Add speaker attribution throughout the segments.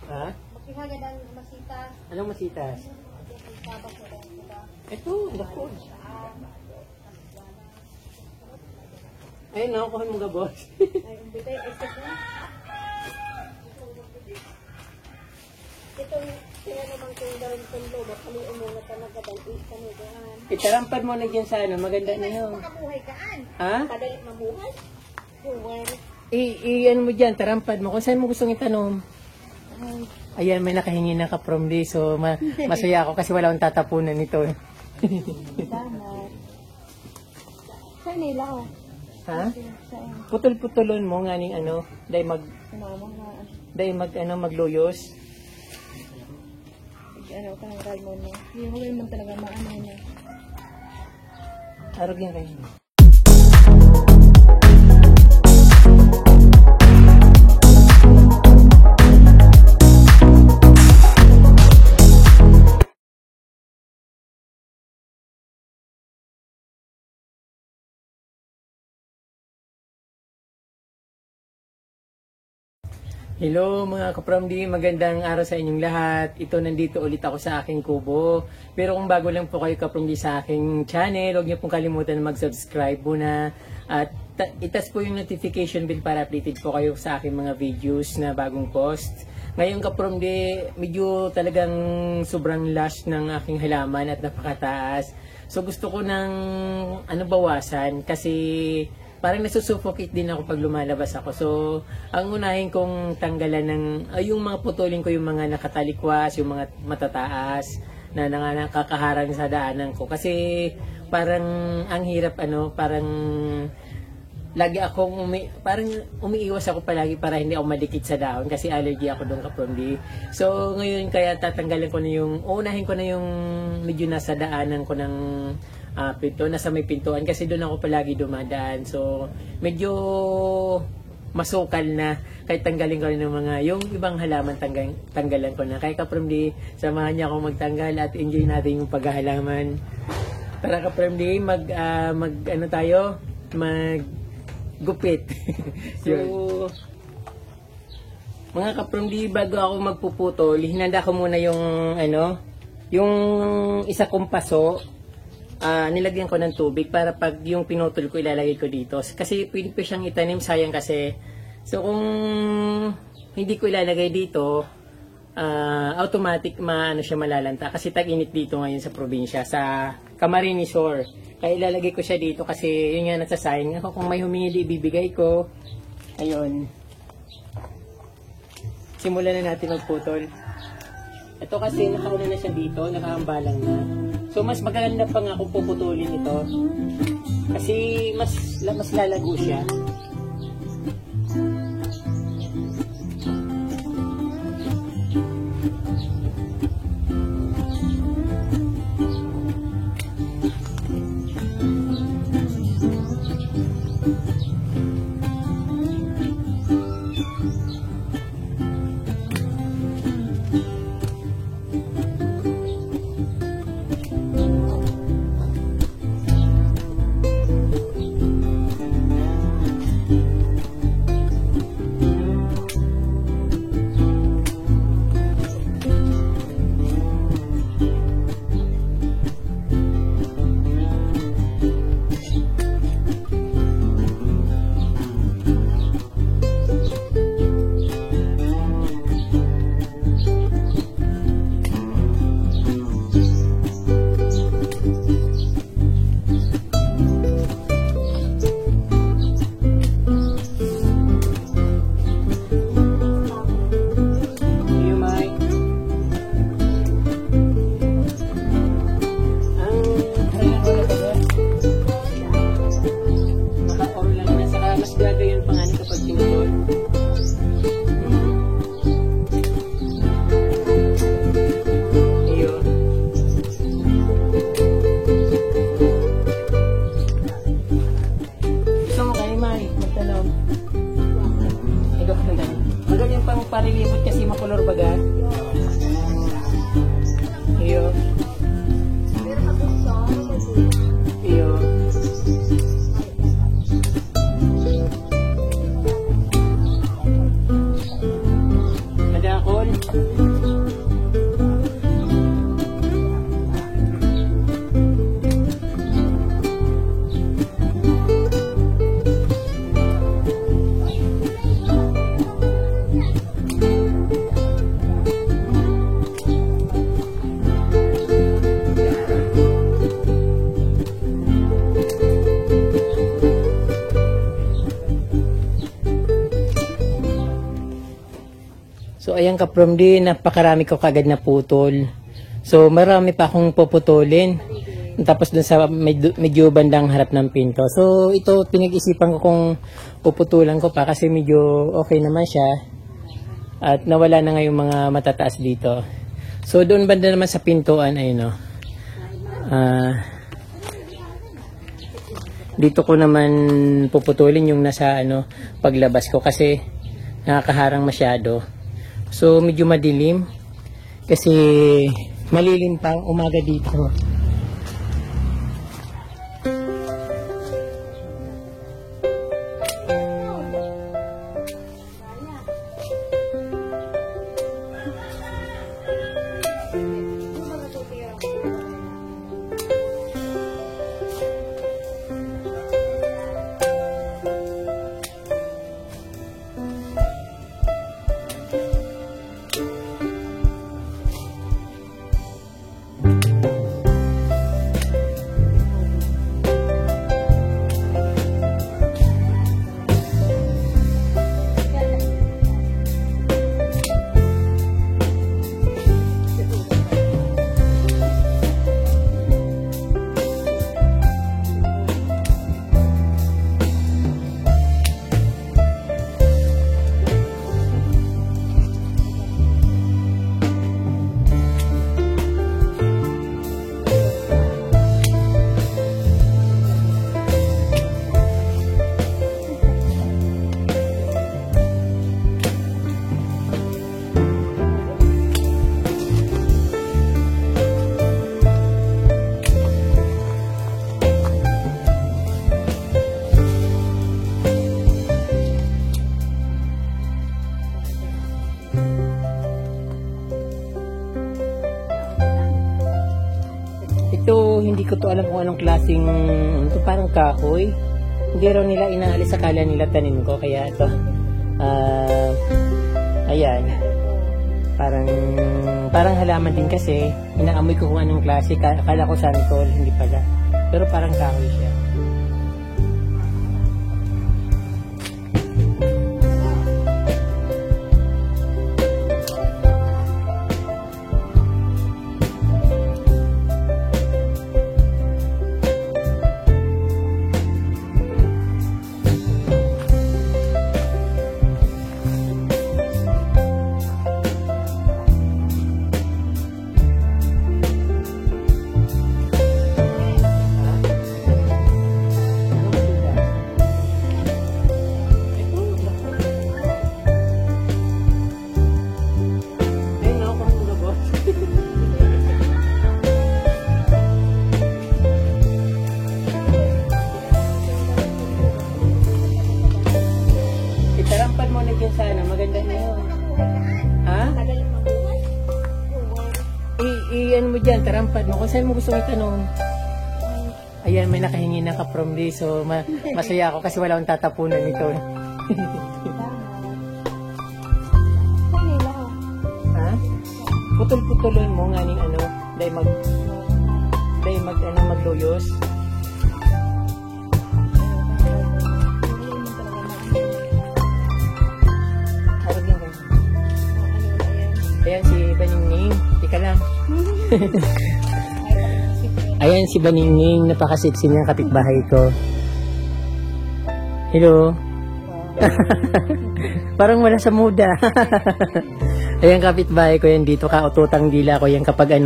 Speaker 1: Ha?
Speaker 2: Maghagad ang masitas.
Speaker 1: Anong masitas? Ito, naku. Ayun, nakukuha mo ka, boss.
Speaker 2: Ay, umbitay, ito na. Itong kaya naman kung gawin itong lobo, kami umunga talaga dahil kami doon.
Speaker 1: Itarampad mo na dyan sa ano, maganda na yun.
Speaker 2: Makabuhay kaan.
Speaker 1: Ha?
Speaker 2: Kadali mabuhay. Buwer.
Speaker 1: Ano mo dyan, tarampad mo. Kung saan mo gustong itanom. Ayan, may nakahingi na ka from this. So, masaya ako kasi wala akong tatapunan nito.
Speaker 2: Salamat. Saan nila ako?
Speaker 1: Ha?
Speaker 2: Saan?
Speaker 1: Putol-putulon mo nga ning ano, dahil magluyos.
Speaker 2: Ano ka ng Raymond mo? Hindi mo Raymond talaga maano niya.
Speaker 1: Arog yan kayo. Hello mga kapramdi, magandang araw sa inyong lahat. Ito, nandito ulit ako sa aking kubo. Pero kung bago lang po kayo kapramdi sa aking channel, huwag niyo pong kalimutan na mag-subscribe muna. At itas po yung notification bell para updated po kayo sa aking mga videos na bagong post. Ngayon kapramdi, medyo talagang sobrang lush ng aking halaman at napakataas. So gusto ko ng bawasan kasi parang nasusuffocate din ako pag lumalabas ako. So, ang unahin kong tanggalan ng, yung mga putulin ko yung mga nakatalikwas, yung mga matataas, na nakakaharang sa daanan ko. Kasi, parang, ang hirap, parang, lagi akong, parang umiiwas ako palagi para hindi ako madikit sa dahon. Kasi allergy ako doon kapramdi. So, ngayon, kaya tatanggalin ko na yung, unahin ko na yung medyo nasa daanan ko ng, pinto, nasa may pintuan kasi doon ako palagi dumadaan. So, medyo masukal na kahit tanggalin ko rin ng mga, yung ibang halaman tanggalan ko na. Kaya kapramdi, samahan niya akong magtanggal at enjoy natin yung paghahalaman. Tara kapramdi, tayo? Maggupit. So, mga kapramdi, bago ako magpuputol, hinanda ko muna yung, yung isa kong paso. Nilagyan ko ng tubig para pag yung pinutol ko ilalagay ko dito kasi pwede pa siyang itanim, sayang kasi. So kung hindi ko ilalagay dito, automatic siya malalanta kasi tag-init dito ngayon sa probinsya, sa Camarines Sur. Kaya ilalagay ko siya dito kasi yun nga nagsasayang ako, kung may humingi ibibigay ko. Ayun, simulan na natin magputol. Ito kasi nakauna na siya dito, nakahambalang na. So mas maganda pa nga kung puputulin ito. Kasi mas lalago siya. Parilibot kasi makulor baga. Iyo.
Speaker 2: Pero magusto.
Speaker 1: Iyo. Ada akol. So ayan ka from di, napakarami ko kagad na putol. So marami pa akong puputulin. Tapos dun sa medyo bandang harap ng pinto. So ito pinag-isipan ko kung puputulan ko pa kasi medyo okay naman siya. At nawala na nga yung mga matataas dito. So doon banda naman sa pintuan ay no. Dito ko naman puputulin yung nasa paglabas ko kasi nakakaharang masyado. So medyo madilim kasi malilim pa umaga dito. Ito, hindi ko to alam kung anong klaseng, ito parang kahoy. Hindi raw nila inaalis, akala nila tanim ko, kaya ito, ayan, parang halaman din kasi, inaamoy ko kung anong klase, akala ko santol, hindi pala, pero parang kahoy siya. Itarampad mo na dyan sana, maganda na yun. Ha? I-ano mo dyan, tarampad mo. Kung saan mo gusto itanong. Ayan, may nakahingi na ka from this. So, masaya ako kasi wala akong tatapunan nito. Ha? Putol-putulon mo nga ning dahil magluyos. Ayan si Baningning. Tika lang. Ayan si Baningning. Napakasiksi niyang kapitbahay ko. Hello. Parang wala sa muda. Ayan kapitbahay ko yan dito. Kaututang dila ko yan kapag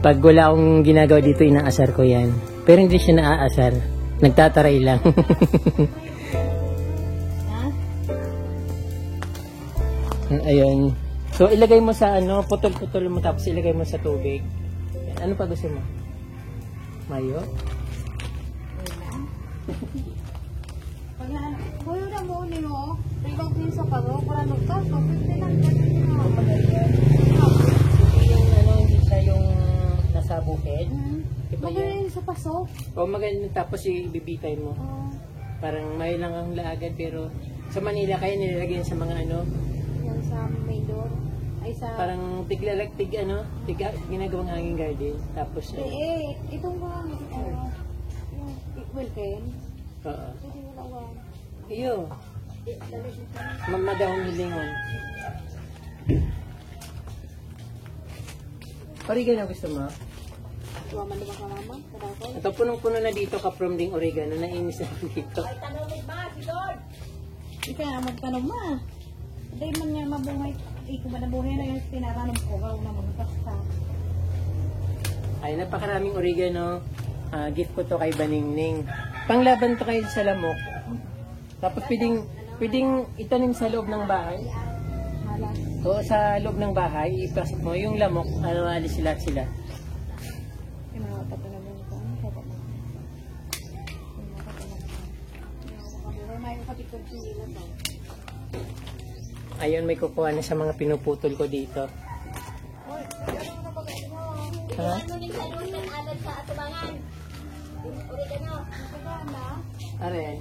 Speaker 1: pag wala akong ginagawa dito, inaasar ko yan. Pero hindi siya naaasar. Nagtataray lang. Ayun. So, ilagay mo sa putol-putol mo tapos ilagay mo sa tubig. Yan. Ano pa gusto mo? Mayo?
Speaker 2: Kuya na mo ni mo. Ibang pinsa ka mo para nagtaso. Pwede lang
Speaker 1: Hindi siya yung nasa bukid. Iba
Speaker 2: yan. Sa paso.
Speaker 1: O maganda tapos ibibitay mo. Parang may lang ang laagan pero sa Manila kaya nilalagay sa mga
Speaker 2: Yan sa may door. Ay sa...
Speaker 1: Parang ginagawang hanging garden. Tapos
Speaker 2: itong mga Wilken.
Speaker 1: oo.
Speaker 2: Pwede mo lawan.
Speaker 1: Iyo. Mamadahong hilingon. Oregano gusto mo?
Speaker 2: Tuwa man naman ka mama. Kadang-kadang.
Speaker 1: Ito punong-puno na dito ka-from ding oregano. Nainis na dito.
Speaker 2: Hindi ka magtanong ma. Hindi man niya mabungay. Ikaw ba nabuhay na yung tinatanong ko. Gaw na magpasta.
Speaker 1: Ay, napakaraming oregano. Gift ko to kay Baningning. Panglaban to kayo sa lamok. Tapos pwedeng itanim sa loob ng bahay.
Speaker 2: Hala.
Speaker 1: O sa loob ng bahay, ipasok mo yung lamok, alis sila.
Speaker 2: Yung mga patanong ko. May katikod nila ba?
Speaker 1: Ayun, may kukuha na sa mga pinuputol ko dito. Ha?
Speaker 2: Ano din sa doon ng alat sa atubangan? Oregano. Oregano.
Speaker 1: Are,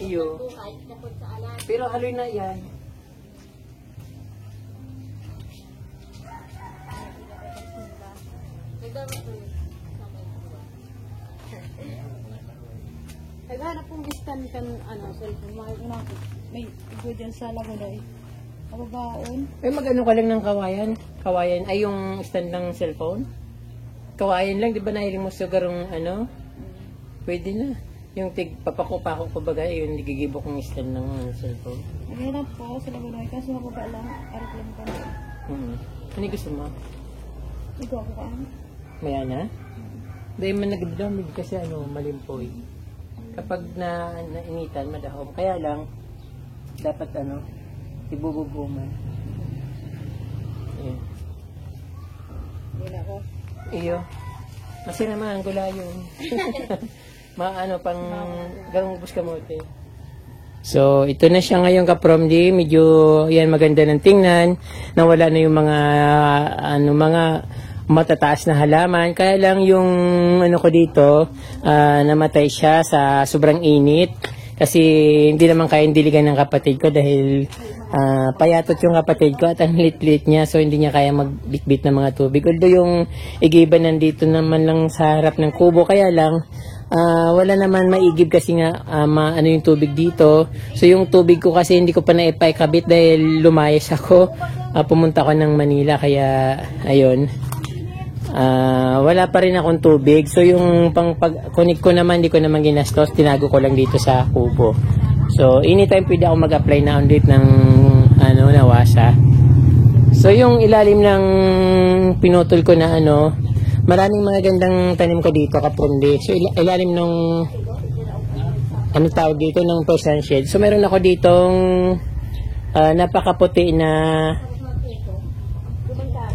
Speaker 1: iyo.
Speaker 2: Buhay. Napod sa alat.
Speaker 1: Pero haloy na yan.
Speaker 2: Naghanap pong stand kan cellphone. May go dyan sa Lagunoy. Kababaon.
Speaker 1: Mag-ano ka lang ng kawayan. Kawayan ay yung stand ng cellphone. Kawayan lang, di ba nahiling mo sa garong Pwede na. Yung papako-pako ko bagay, yung nagigibo kong stand ng cellphone.
Speaker 2: Naghanap po sa Lagunoy kasi mababa lang. Aeroplane ka na.
Speaker 1: Ano gusto mo?
Speaker 2: Ikaw ako ka.
Speaker 1: Maya na? Dahil man nagdamig kasi malimpoy. Kapag nainitan, madahom. Kaya lang, dapat ibububuman. Ayan.
Speaker 2: Hindi na ako.
Speaker 1: Iyo. Masira naman, gula yun. Pang garong ubos kamote. So, ito na siya ngayon ka-promdi. Medyo, yan, maganda ng tingnan. Nawala na yung mga matataas na halaman. Kaya lang yung ko dito, namatay siya sa sobrang init. Kasi hindi naman kayang diligan ng kapatid ko dahil payatot yung kapatid ko at ang lit-lit niya. So hindi niya kaya magbitbit ng mga tubig. Although yung igiba nandito naman lang sa harap ng kubo. Kaya lang, wala naman maigib kasi nga yung tubig dito. So yung tubig ko kasi hindi ko pa naipaikabit dahil lumayas ako. Pumunta ako ng Manila kaya ayun. Wala pa rin akong tubig. So yung pag-connect ko naman, hindi ko naman ginastos. Tinago ko lang dito sa kubo. So anytime pwede ako mag-apply na ulit ng nawasa. So yung ilalim ng pinutol ko na maraming mga gandang tanim ko dito kapundi. So ilalim ng tawag dito ng Persian shade. So meron ako ditong napakaputi na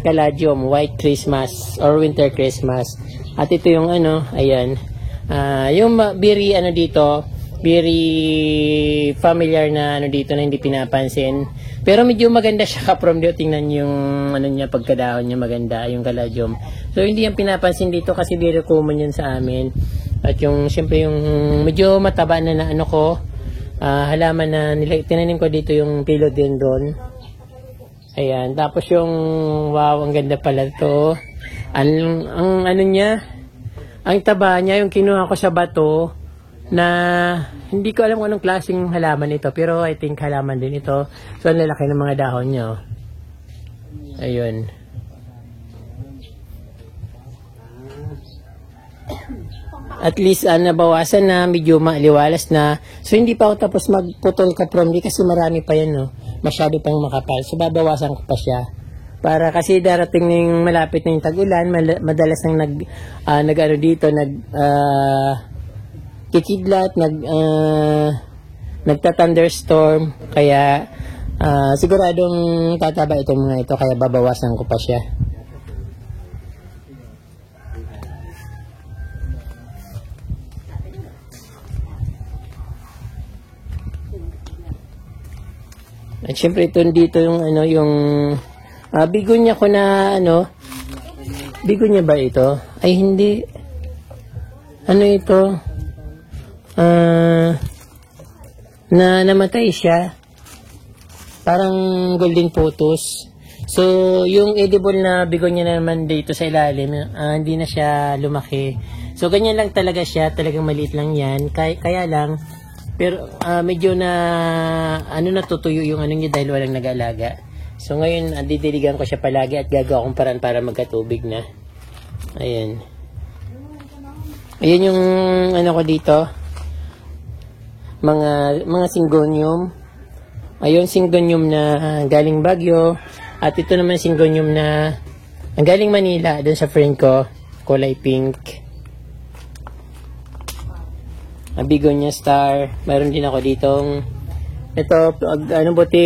Speaker 1: Caladium, White Christmas or Winter Christmas. At ito yung ayan. Yung very dito, very familiar na dito na hindi pinapansin. Pero medyo maganda siya ka-from dito. Tingnan yung niya, pagkadahon niya maganda, yung Caladium. So hindi yung pinapansin dito kasi very common yun sa amin. At yung siyempre yung medyo mataba na halaman na tinanim ko dito yung philodendron. Ayan, tapos yung wow, ang ganda pala to. Ang niya, ang taba niya, yung kinuha ko sa bato na hindi ko alam kung anong klaseng halaman ito, pero I think halaman din ito. So, ang lalaki ng mga dahon niya. Ayun. At least nabawasan na, medyo maaliwalas na. So hindi pa ako tapos magputol ka-promdi kasi marami pa yan, masyado pang makapal. So babawasan ko pa siya. Para kasi darating ng malapit na yung tag-ulan, madalas nang kikidlat, nagta-thunderstorm. Kaya siguradong tataba itong mga ito, kaya babawasan ko pa siya. At syempre ito dito yung bigonya ko na bigonya ba ito? Ay hindi. Ito? Na namatay siya. Parang golden photos. So yung edible na bigonya na naman dito sa ilalim, hindi na siya lumaki. So ganyan lang talaga siya, talagang maliit lang yan. Kaya lang pero medyo na natutuyo yung niya dahil walang nag-aalaga. So ngayon, didiligan ko siya palagi at gagawa akong paraan para magkatubig na. Ayan. Ayan yung ano ko dito. Mga syngonium. Ayun, syngonium na galing Baguio. At ito naman syngonium na ang galing Manila, dun sa friend ko, kulay pink. Ang Begonia Star. Mayroon din ako ditong ito, ano buti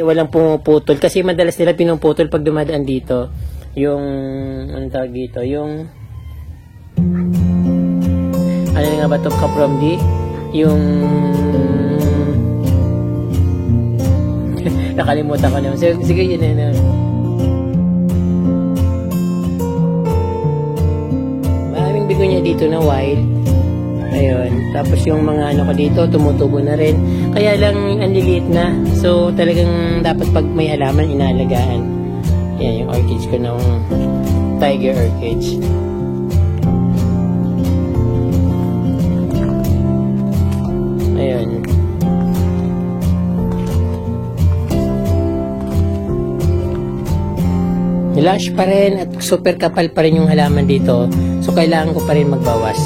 Speaker 1: walang pumuputol. Kasi madalas nila pinuputol pag dumadaan dito. Yung, anong tawag dito? Yung, ano nga ba ito, Kapromdi? Yung, nakalimutan ko naman. Sige, yun na. Maraming Begonia dito na wild. Ayun. Tapos yung mga ano ko dito, tumutubo na rin. Kaya lang, ang liliit na. So, talagang dapat pag may halaman, inaalagaan. Yan, yung orchids ko ng tiger orchids. Ayun. Lush pa rin at super kapal pa rin yung halaman dito. So, kailangan ko pa rin magbawas.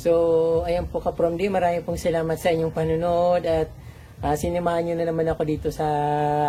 Speaker 1: So, ayan po Kaprom D, marami pong salamat sa inyong panunood at sinamahan nyo na naman ako dito sa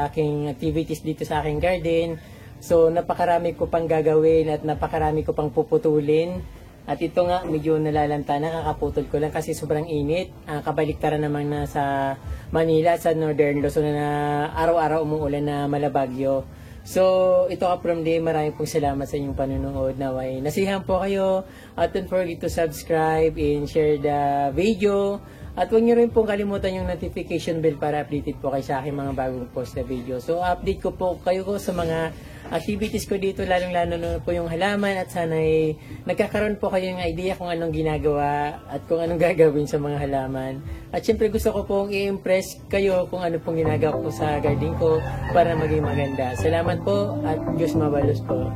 Speaker 1: aking activities dito sa aking garden. So, napakarami ko pang gagawin at napakarami ko pang puputulin. At ito nga, medyo nalalanta na, kakaputol ko lang kasi sobrang init. Kabaliktaran naman na sa Manila, sa Northern Luzon na araw-araw umuulan na malabagyo. So, ito Kaprom D, marami pong salamat sa inyong panunood. Naway, nasihan po kayo. At don't forget to subscribe and share the video. At huwag niyo rin pong kalimutan yung notification bell para updated po kayo sa aking mga bagong post na video. So, update ko po kayo sa mga activities ko dito, lalong-lalo na po yung halaman at sana'y nagkakaroon po kayo ng idea kung anong ginagawa at kung anong gagawin sa mga halaman. At syempre gusto ko pong i-impress kayo kung ano pong ginagawa po sa garden ko para maging maganda. Salamat po at Diyos mabalos po.